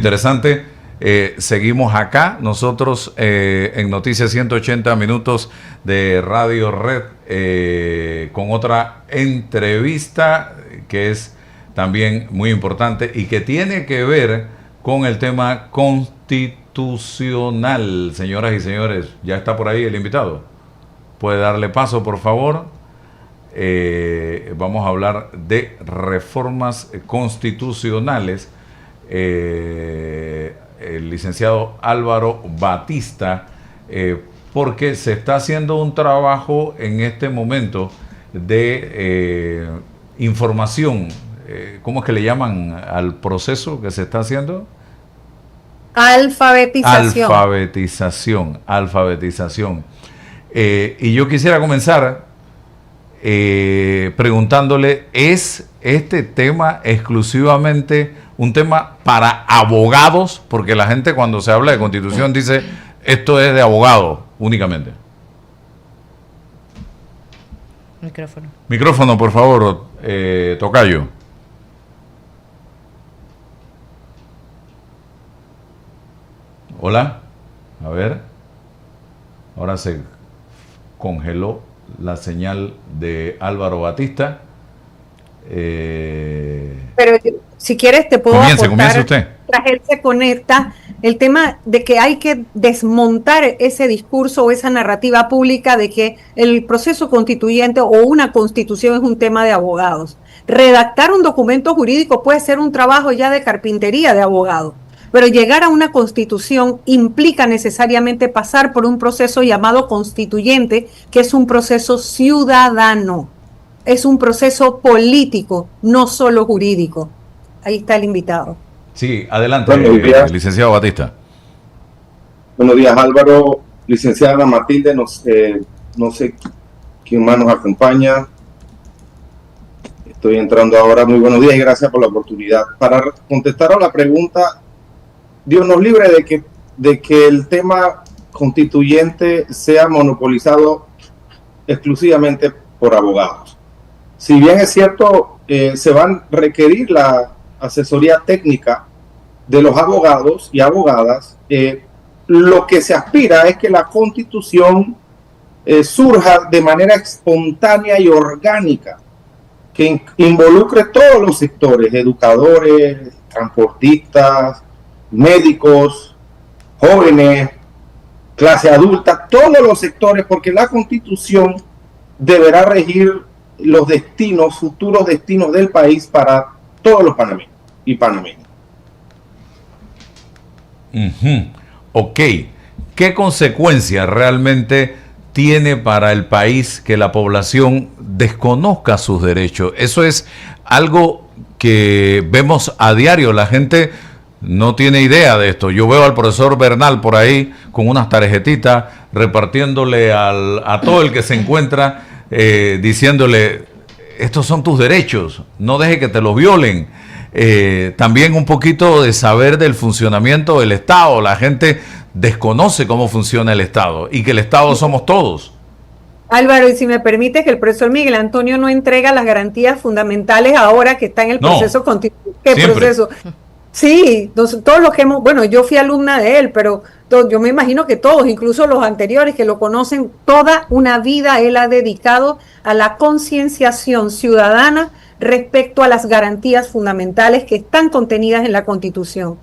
interesante. Seguimos acá, nosotros en Noticias 180 Minutos de Radio Red, con otra entrevista que es también muy importante y que tiene que ver con el tema constitucional. Señoras y señores, ya está por ahí el invitado. ¿Puede darle paso, por favor? Vamos a hablar de reformas constitucionales. El licenciado Álvaro Batista, porque se está haciendo un trabajo en este momento de información. ¿Cómo es que le llaman al proceso que se está haciendo? Alfabetización. Y yo quisiera comenzar preguntándole, ¿es este tema exclusivamente un tema para abogados? Porque la gente cuando se habla de constitución dice, esto es de abogados únicamente. Micrófono, por favor, tocayo. Hola, a ver, ahora se congeló la señal de Álvaro Batista. Pero si quieres te puedo comience usted. Tras él se conecta el tema de que hay que desmontar ese discurso o esa narrativa pública de que el proceso constituyente o una constitución es un tema de abogados. Redactar un documento jurídico puede ser un trabajo ya de carpintería de abogado, pero llegar a una constitución implica necesariamente pasar por un proceso llamado constituyente, que es un proceso ciudadano, es un proceso político, no solo jurídico. Ahí está el invitado. Sí, adelante, licenciado Batista. Buenos días, Álvaro. Licenciada Matilde, no sé quién más nos acompaña. Estoy entrando ahora. Muy buenos días y gracias por la oportunidad. Para contestar a la pregunta, Dios nos libre de que el tema constituyente sea monopolizado exclusivamente por abogados. Si bien es cierto, se va a requerir la asesoría técnica de los abogados y abogadas, lo que se aspira es que la Constitución surja de manera espontánea y orgánica, que involucre todos los sectores, educadores, transportistas, médicos, jóvenes, clase adulta, todos los sectores, porque la Constitución deberá regir los destinos, futuros destinos del país para todos los panameños y panameñas. Ok. ¿Qué consecuencias realmente tiene para el país que la población desconozca sus derechos? Eso es algo que vemos a diario. La gente no tiene idea de esto. Yo veo al profesor Bernal por ahí con unas tarjetitas repartiéndole a todo el que se encuentra, diciéndole, estos son tus derechos, no deje que te los violen. También un poquito de saber del funcionamiento del Estado. La gente desconoce cómo funciona el Estado y que el Estado somos todos. Álvaro, y si me permite, que el profesor Miguel Antonio no entrega las garantías fundamentales ahora que está en el proceso constituyente. ¿Qué proceso? Sí, todos los que hemos, bueno, yo fui alumna de él, pero yo me imagino que todos, incluso los anteriores que lo conocen, toda una vida él ha dedicado a la concienciación ciudadana respecto a las garantías fundamentales que están contenidas en la Constitución.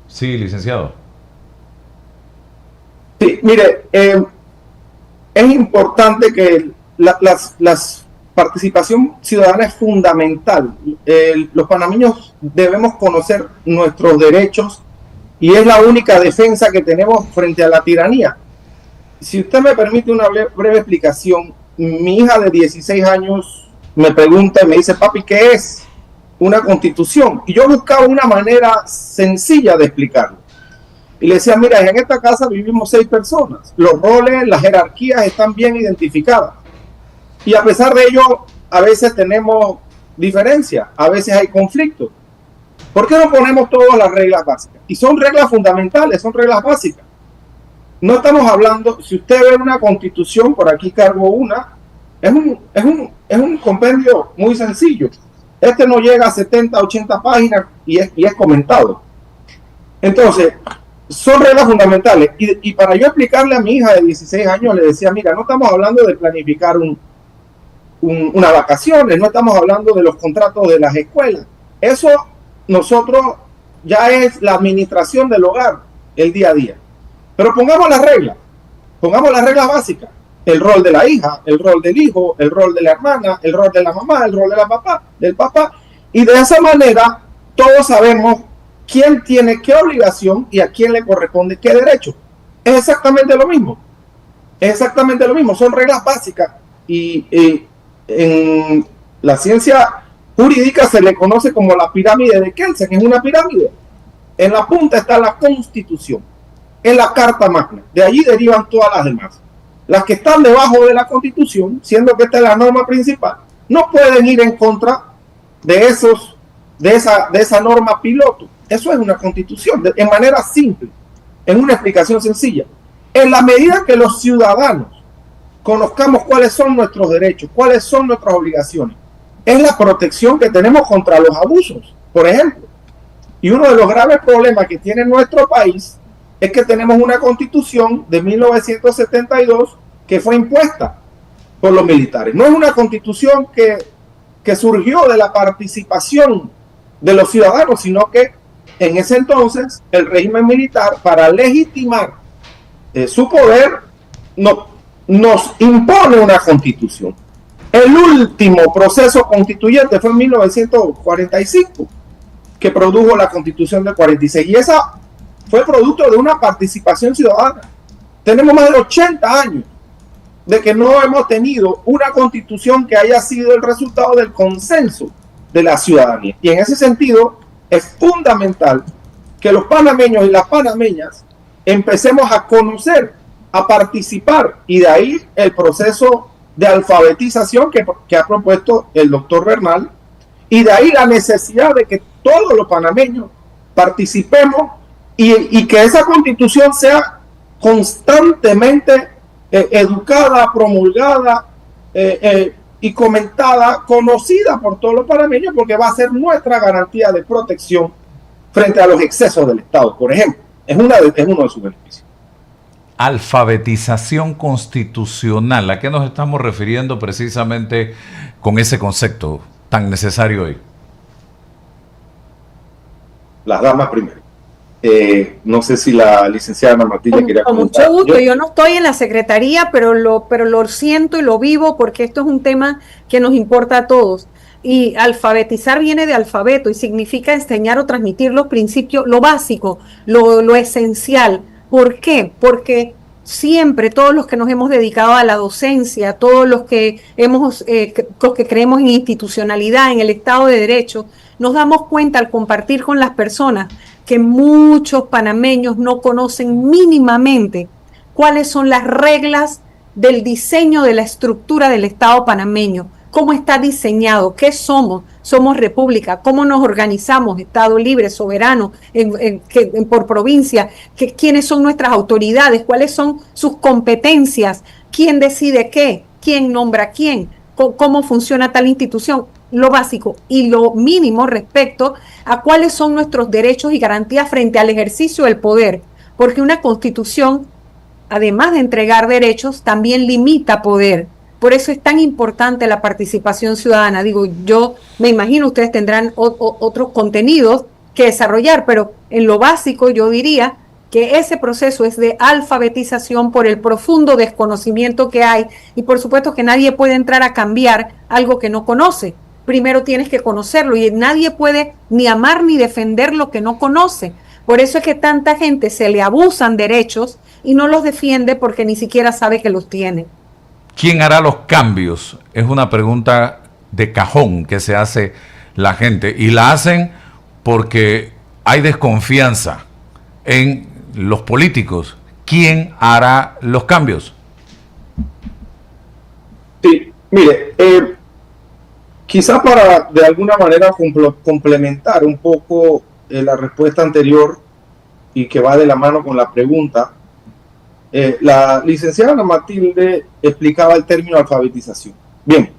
Sí, licenciado. Sí, mire, es importante que la participación ciudadana es fundamental. Los panameños debemos conocer nuestros derechos y es la única defensa que tenemos frente a la tiranía. Si usted me permite una breve explicación, mi hija de 16 años me pregunta y me dice, papi, ¿qué es una constitución? Y yo buscaba una manera sencilla de explicarlo. Y le decía, mira, en esta casa vivimos 6 personas. Los roles, las jerarquías están bien identificadas. Y a pesar de ello, a veces tenemos diferencias, a veces hay conflictos. ¿Por qué no ponemos todas las reglas básicas? Y son reglas fundamentales, son reglas básicas. No estamos hablando, si usted ve una constitución, por aquí cargo una, es un compendio muy sencillo. este no llega a 70, 80 páginas y es comentado. Entonces, son reglas fundamentales. Y para yo explicarle a mi hija de 16 años, le decía, mira, no estamos hablando de planificar unas vacaciones, no estamos hablando de los contratos de las escuelas. Eso nosotros ya es la administración del hogar, el día a día. Pero pongamos las reglas básicas. El rol de la hija, el rol del hijo, el rol de la hermana, el rol de la mamá, el rol de la papá, del papá. Y de esa manera todos sabemos quién tiene qué obligación y a quién le corresponde qué derecho. Es exactamente lo mismo. Son reglas básicas y en la ciencia jurídica se le conoce como la pirámide de Kelsen. Es una pirámide. En la punta está la Constitución, en la Carta Magna. De allí derivan todas las demás. Las que están debajo de la Constitución, siendo que esta es la norma principal, no pueden ir en contra de esa norma piloto. Eso es una Constitución, en manera simple, en una explicación sencilla. En la medida que los ciudadanos conozcamos cuáles son nuestros derechos, cuáles son nuestras obligaciones, es la protección que tenemos contra los abusos, por ejemplo. Y uno de los graves problemas que tiene nuestro país es que tenemos una Constitución de 1972 que fue impuesta por los militares. No es una Constitución que surgió de la participación de los ciudadanos, sino que en ese entonces el régimen militar, para legitimar su poder, nos impone una Constitución. El último proceso constituyente fue en 1945, que produjo la Constitución del 46, y esa fue producto de una participación ciudadana. Tenemos más de 80 años de que no hemos tenido una Constitución que haya sido el resultado del consenso de la ciudadanía. Y en ese sentido es fundamental que los panameños y las panameñas empecemos a conocer, a participar, y de ahí el proceso de alfabetización que ha propuesto el doctor Bernal, y de ahí la necesidad de que todos los panameños participemos y que esa Constitución sea constantemente educada, promulgada y comentada, conocida por todos los panameños, porque va a ser nuestra garantía de protección frente a los excesos del Estado, por ejemplo. Es uno de sus beneficios. Alfabetización constitucional. ¿A qué nos estamos refiriendo precisamente con ese concepto tan necesario hoy? Las damas primero. No sé si la licenciada Ana Matilde quería comentar. Con mucho gusto. Yo no estoy en la secretaría, pero lo siento y lo vivo porque esto es un tema que nos importa a todos. Y alfabetizar viene de alfabeto y significa enseñar o transmitir los principios, lo básico, lo esencial. ¿Por qué? Porque siempre todos los que nos hemos dedicado a la docencia, todos los que creemos en institucionalidad, en el Estado de Derecho, nos damos cuenta al compartir con las personas que muchos panameños no conocen mínimamente cuáles son las reglas del diseño de la estructura del Estado panameño, cómo está diseñado, qué somos. Somos república, cómo nos organizamos, Estado libre, soberano, por provincia, quiénes son nuestras autoridades, cuáles son sus competencias, quién decide qué, quién nombra a quién, cómo funciona tal institución, lo básico y lo mínimo respecto a cuáles son nuestros derechos y garantías frente al ejercicio del poder, porque una Constitución, además de entregar derechos, también limita poder. Por eso es tan importante la participación ciudadana. Digo, yo me imagino ustedes tendrán otros contenidos que desarrollar, pero en lo básico yo diría que ese proceso es de alfabetización por el profundo desconocimiento que hay, y por supuesto que nadie puede entrar a cambiar algo que no conoce. Primero tienes que conocerlo, y nadie puede ni amar ni defender lo que no conoce. Por eso es que tanta gente se le abusan derechos y no los defiende porque ni siquiera sabe que los tiene. ¿Quién hará los cambios? Es una pregunta de cajón que se hace la gente, y la hacen porque hay desconfianza en los políticos. ¿Quién hará los cambios? Sí, mire, quizás para de alguna manera complementar un poco la respuesta anterior y que va de la mano con la pregunta, la licenciada Ana Matilde explicaba el término alfabetización. Bien,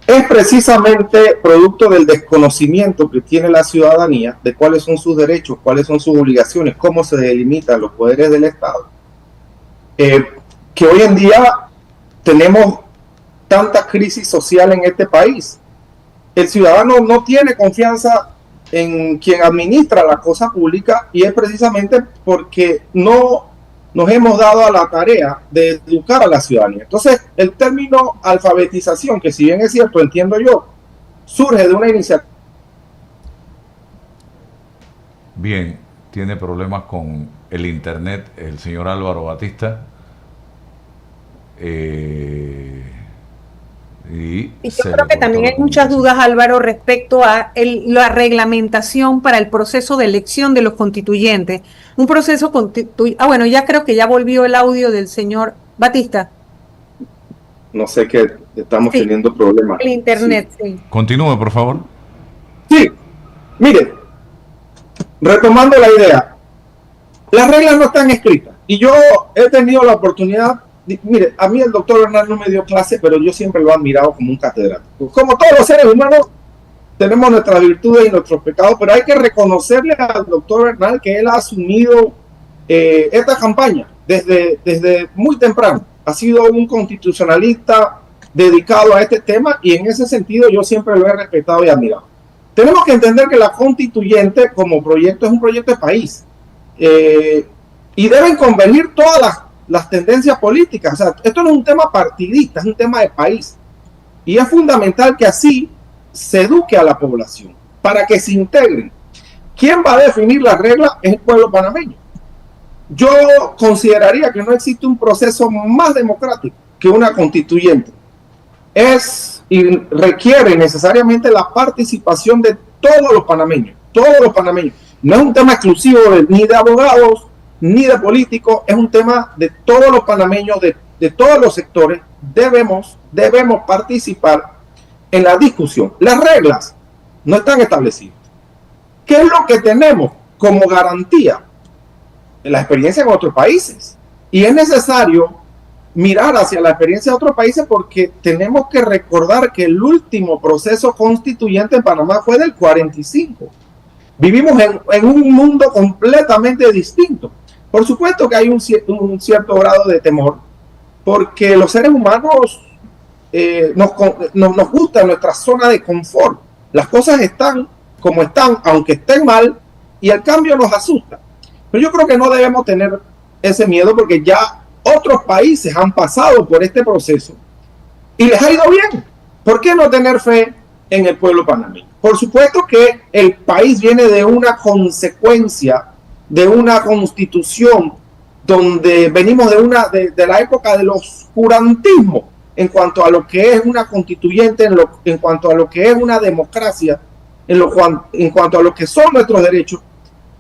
es precisamente producto del desconocimiento que tiene la ciudadanía de cuáles son sus derechos, cuáles son sus obligaciones, cómo se delimitan los poderes del Estado, que hoy en día tenemos tanta crisis social en este país. El ciudadano no tiene confianza en quien administra la cosa pública y es precisamente porque no nos hemos dado a la tarea de educar a la ciudadanía. Entonces, el término alfabetización, que si bien es cierto, entiendo yo, surge de una iniciativa. Bien, tiene problemas con el internet el señor Álvaro Batista. Y yo creo que también hay muchas dudas, Álvaro, respecto a la reglamentación para el proceso de elección de los constituyentes. Un proceso bueno, ya creo que ya volvió el audio del señor Batista. No sé, que estamos teniendo problemas. El internet, sí. Continúe, por favor. Sí, mire, retomando la idea, las reglas no están escritas. Y yo he tenido la oportunidad. Mire, a mí el doctor Bernal no me dio clase, pero yo siempre lo he admirado como un catedrático. Como todos los seres humanos, tenemos nuestras virtudes y nuestros pecados, pero hay que reconocerle al doctor Bernal que él ha asumido esta campaña desde muy temprano. Ha sido un constitucionalista dedicado a este tema y en ese sentido yo siempre lo he respetado y admirado. Tenemos que entender que la constituyente como proyecto es un proyecto de país y deben convenir todas las tendencias políticas. O sea, esto no es un tema partidista, es un tema de país. Y es fundamental que así se eduque a la población, para que se integren. ¿Quién va a definir las reglas? Es el pueblo panameño. Yo consideraría que no existe un proceso más democrático que una constituyente. Y requiere necesariamente la participación de todos los panameños. Todos los panameños. No es un tema exclusivo ni de abogados, ni de políticos, es un tema de todos los panameños, de todos los sectores. Debemos participar en la discusión. Las reglas no están establecidas. ¿Qué es lo que tenemos como garantía? La experiencia en otros países. Y es necesario mirar hacia la experiencia de otros países porque tenemos que recordar que el último proceso constituyente en Panamá fue del 45. Vivimos en un mundo completamente distinto. Por supuesto que hay un cierto grado de temor, porque los seres humanos nos gusta nuestra zona de confort. Las cosas están como están, aunque estén mal, y el cambio nos asusta. Pero yo creo que no debemos tener ese miedo porque ya otros países han pasado por este proceso y les ha ido bien. ¿Por qué no tener fe en el pueblo panameño? Por supuesto que el país viene de una consecuencia de una constitución donde venimos de la época del oscurantismo en cuanto a lo que es una constituyente, en cuanto a lo que es una democracia, en cuanto a lo que son nuestros derechos.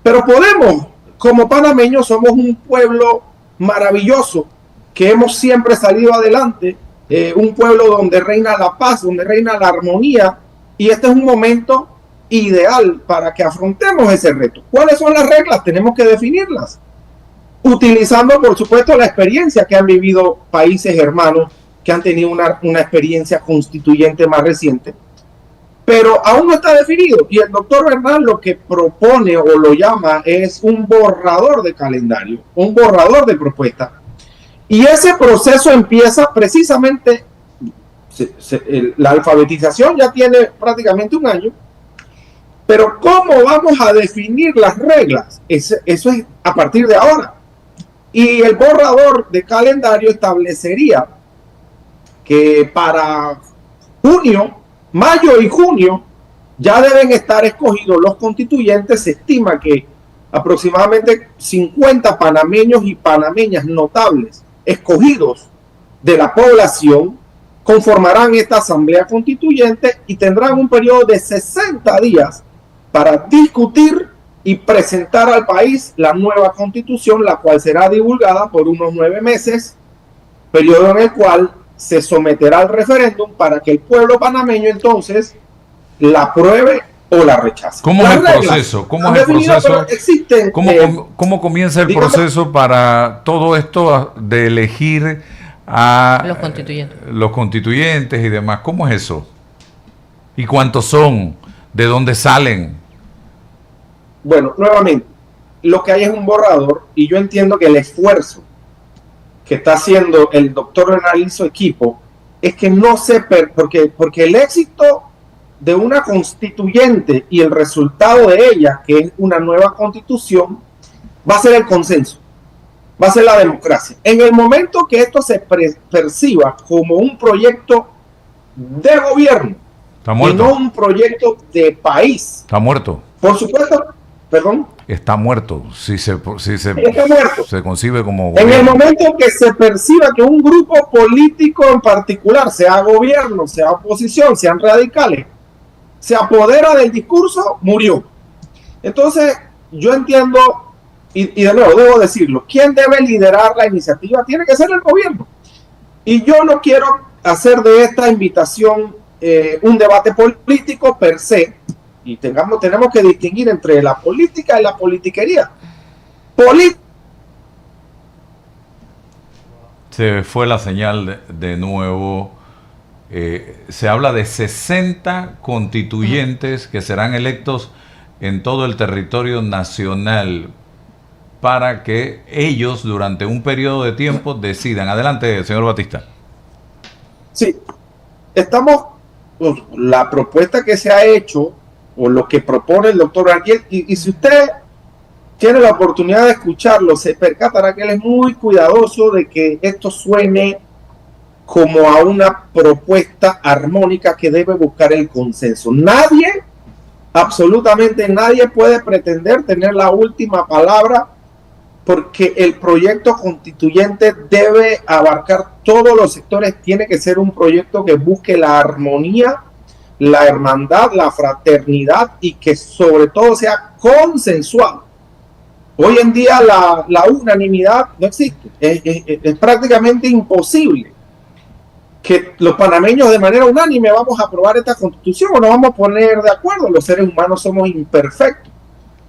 Pero podemos, como panameños, somos un pueblo maravilloso que hemos siempre salido adelante, un pueblo donde reina la paz, donde reina la armonía, y este es un momento ideal para que afrontemos ese reto. ¿Cuáles son las reglas? Tenemos que definirlas, utilizando por supuesto la experiencia que han vivido países hermanos que han tenido una experiencia constituyente más reciente, pero aún no está definido. Y el doctor Bernal lo que propone o lo llama es un borrador de calendario, un borrador de propuesta, y ese proceso empieza precisamente, la alfabetización ya tiene prácticamente un año. Pero ¿cómo vamos a definir las reglas? Eso es a partir de ahora. Y el borrador de calendario establecería que para mayo y junio, ya deben estar escogidos los constituyentes. Se estima que aproximadamente 50 panameños y panameñas notables escogidos de la población conformarán esta asamblea constituyente y tendrán un periodo de 60 días para discutir y presentar al país la nueva constitución, la cual será divulgada por unos 9 meses, periodo en el cual se someterá al referéndum para que el pueblo panameño entonces la apruebe o la rechace. ¿Cómo es el proceso? ¿Cómo es el proceso? Existen, ¿Cómo comienza el proceso para todo esto de elegir a los constituyentes y demás? ¿Cómo es eso? ¿Y cuántos son? ¿De dónde salen? Bueno, nuevamente, lo que hay es un borrador y yo entiendo que el esfuerzo que está haciendo el doctor Renal y su equipo es que no se... porque el éxito de una constituyente y el resultado de ella, que es una nueva constitución, va a ser el consenso, va a ser la democracia. En el momento que esto se perciba como un proyecto de gobierno y no un proyecto de país. Está muerto. Por supuesto, perdón. Está muerto, si se concibe como gobierno. En el momento que se perciba que un grupo político en particular, sea gobierno, sea oposición, sean radicales, se apodera del discurso, murió. Entonces, yo entiendo, y de nuevo debo decirlo, ¿quién debe liderar la iniciativa? Tiene que ser el gobierno. Y yo no quiero hacer de esta invitación un debate político per se, y tenemos que distinguir entre la política y la politiquería. Se fue la señal de nuevo. Se habla de 60 constituyentes que serán electos en todo el territorio nacional para que ellos durante un periodo de tiempo decidan. Adelante, señor Batista. Sí, la propuesta que se ha hecho o lo que propone el doctor Ariel, y si usted tiene la oportunidad de escucharlo, se percatará que él es muy cuidadoso de que esto suene como a una propuesta armónica que debe buscar el consenso. Nadie, absolutamente nadie puede pretender tener la última palabra, porque el proyecto constituyente debe abarcar todos los sectores, tiene que ser un proyecto que busque la armonía, la hermandad, la fraternidad y que sobre todo sea consensuado. Hoy en día la unanimidad no existe, es prácticamente imposible que los panameños de manera unánime vamos a aprobar esta constitución o nos vamos a poner de acuerdo. Los seres humanos somos imperfectos.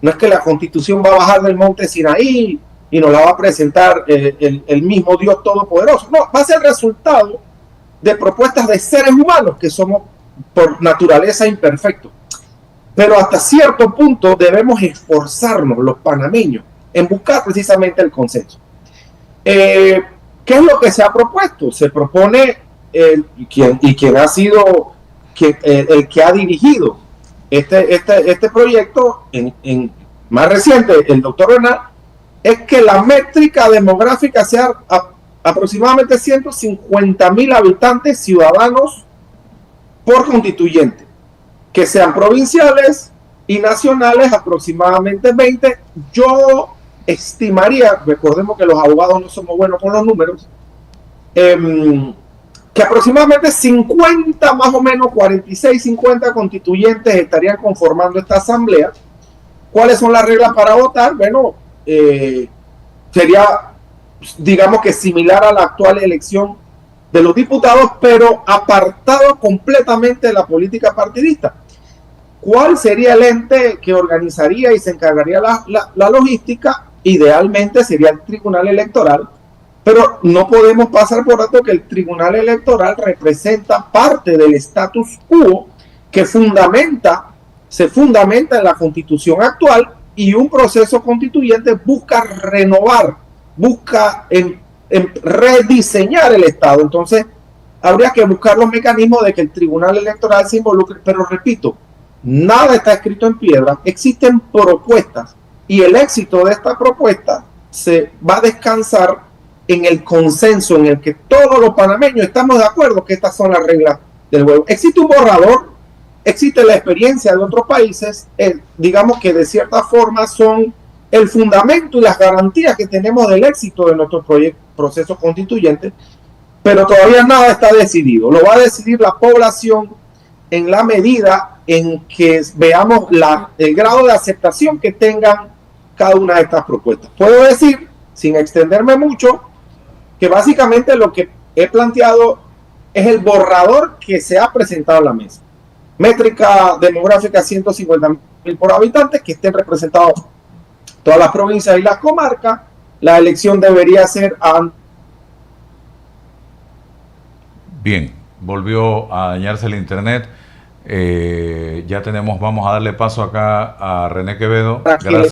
No es que la constitución va a bajar del monte Sinaí y nos la va a presentar el mismo Dios Todopoderoso. No, va a ser resultado de propuestas de seres humanos que somos por naturaleza imperfectos. Pero hasta cierto punto debemos esforzarnos los panameños en buscar precisamente el consenso. ¿Qué es lo que se ha propuesto? Se propone quien ha sido el que ha dirigido este proyecto en más reciente, el doctor Renal, es que la métrica demográfica sea aproximadamente 150,000 habitantes ciudadanos por constituyente, que sean provinciales y nacionales aproximadamente 20. Yo estimaría, recordemos que los abogados no somos buenos con los números, que aproximadamente 50, más o menos 46, 50 constituyentes estarían conformando esta asamblea. ¿Cuáles son las reglas para votar? Bueno, sería, digamos que similar a la actual elección de los diputados, pero apartado completamente de la política partidista. ¿Cuál sería el ente que organizaría y se encargaría la logística? Idealmente sería el Tribunal Electoral, pero no podemos pasar por alto que el Tribunal Electoral representa parte del status quo que se fundamenta en la Constitución actual, y un proceso constituyente busca renovar, busca rediseñar el Estado. Entonces, habría que buscar los mecanismos de que el Tribunal Electoral se involucre, pero repito, nada está escrito en piedra, existen propuestas, y el éxito de esta propuesta se va a descansar en el consenso en el que todos los panameños estamos de acuerdo que estas son las reglas del juego. Existe un borrador, existe la experiencia de otros países, digamos que de cierta forma son el fundamento y las garantías que tenemos del éxito de nuestro proceso constituyente, pero todavía nada está decidido. Lo va a decidir la población en la medida en que veamos el grado de aceptación que tengan cada una de estas propuestas. Puedo decir, sin extenderme mucho, que básicamente lo que he planteado es el borrador que se ha presentado en la mesa. Métrica demográfica 150,000 por habitante, que estén representados todas las provincias y las comarcas. La elección debería ser Bien, volvió a dañarse el internet. Ya tenemos, vamos a darle paso acá a René Quevedo. Tranquilo. Gracias.